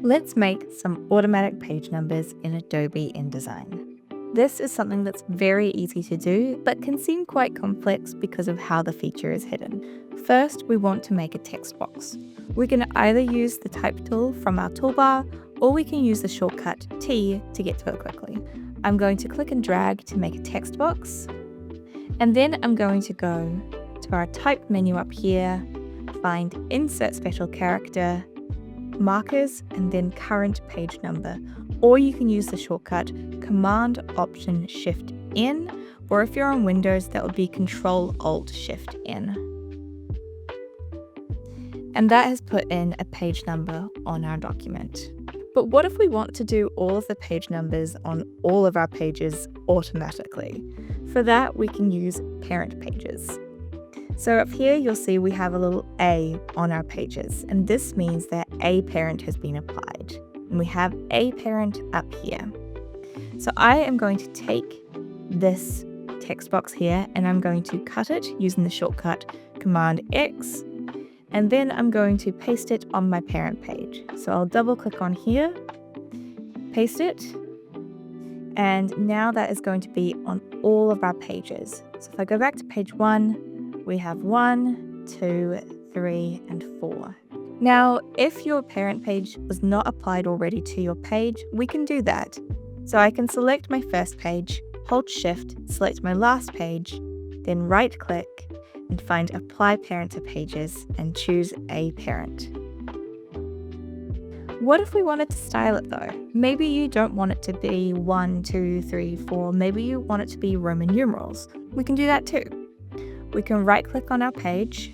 Let's make some automatic page numbers in Adobe InDesign. This is something that's very easy to do, but can seem quite complex because of how the feature is hidden. First, we want to make a text box. We can either use the type tool from our toolbar, or we can use the shortcut T to get to it quickly. I'm going to click and drag to make a text box, and then I'm going to go to our type menu up here, find Insert Special Character, Markers, and then Current Page Number. Or you can use the shortcut Command Option Shift N, or if you're on Windows, that would be Control Alt Shift N. And that has put in a page number on our document. But what if we want to do all of the page numbers on all of our pages automatically? For that, we can use Parent Pages. So up here, you'll see we have a little A on our pages, and this means that a parent has been applied. And we have a parent up here. So I am going to take this text box here and I'm going to cut it using the shortcut Command X, and then I'm going to paste it on my parent page. So I'll double click on here, paste it, and now that is going to be on all of our pages. So if I go back to page 1, we have 1, 2, 3, and 4. Now, if your parent page was not applied already to your page, we can do that. So I can select my first page, hold Shift, select my last page, then right click and find Apply Parent to Pages and choose a parent. What if we wanted to style it though? Maybe you don't want it to be 1, 2, 3, 4, maybe you want it to be Roman numerals. We can do that too. We can right click on our page,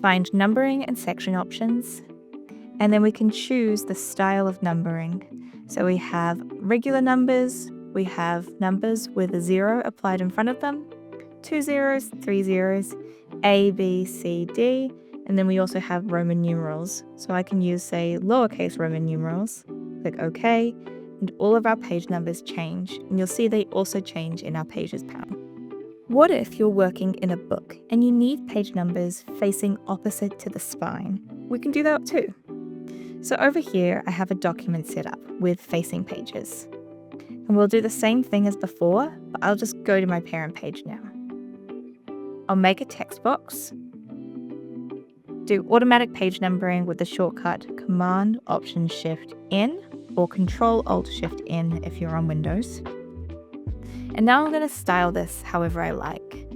find numbering and section options, and then we can choose the style of numbering. So we have regular numbers, we have numbers with a 0 applied in front of them, 2 zeros, 3 zeros, A, B, C, D, and then we also have Roman numerals. So I can use, say, lowercase Roman numerals, click OK, and all of our page numbers change, and you'll see they also change in our Pages panel. What if you're working in a book and you need page numbers facing opposite to the spine? We can do that too. So over here, I have a document set up with facing pages. And we'll do the same thing as before, but I'll just go to my parent page now. I'll make a text box, do automatic page numbering with the shortcut Command Option Shift N or Control Alt Shift N if you're on Windows. And now I'm going to style this however I like.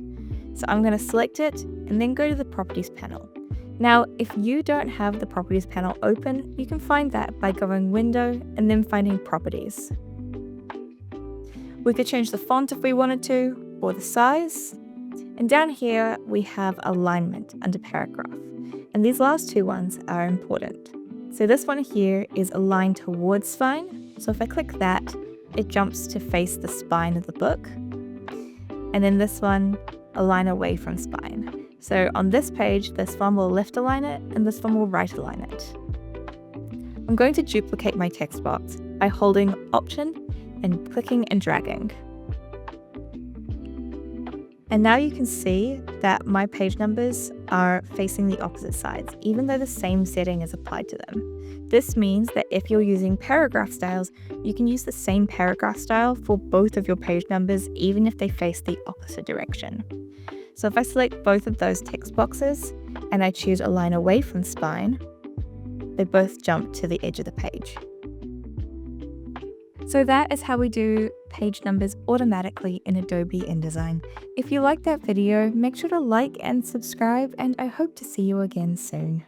So I'm going to select it and then go to the Properties panel. Now, if you don't have the Properties panel open, you can find that by going Window and then finding Properties. We could change the font if we wanted to, or the size. And down here, we have Alignment under Paragraph. And these last two ones are important. So this one here is aligned towards spine. So if I click that, it jumps to face the spine of the book. And then this one, align away from spine. So on this page, this one will left align it and this one will right align it. I'm going to duplicate my text box by holding Option and clicking and dragging. And now you can see that my page numbers are facing the opposite sides, even though the same setting is applied to them. This means that if you're using paragraph styles, you can use the same paragraph style for both of your page numbers, even if they face the opposite direction. So if I select both of those text boxes and I choose Align Away from Spine, they both jump to the edge of the page. So that is how we do page numbers automatically in Adobe InDesign. If you liked that video, make sure to like and subscribe, and I hope to see you again soon.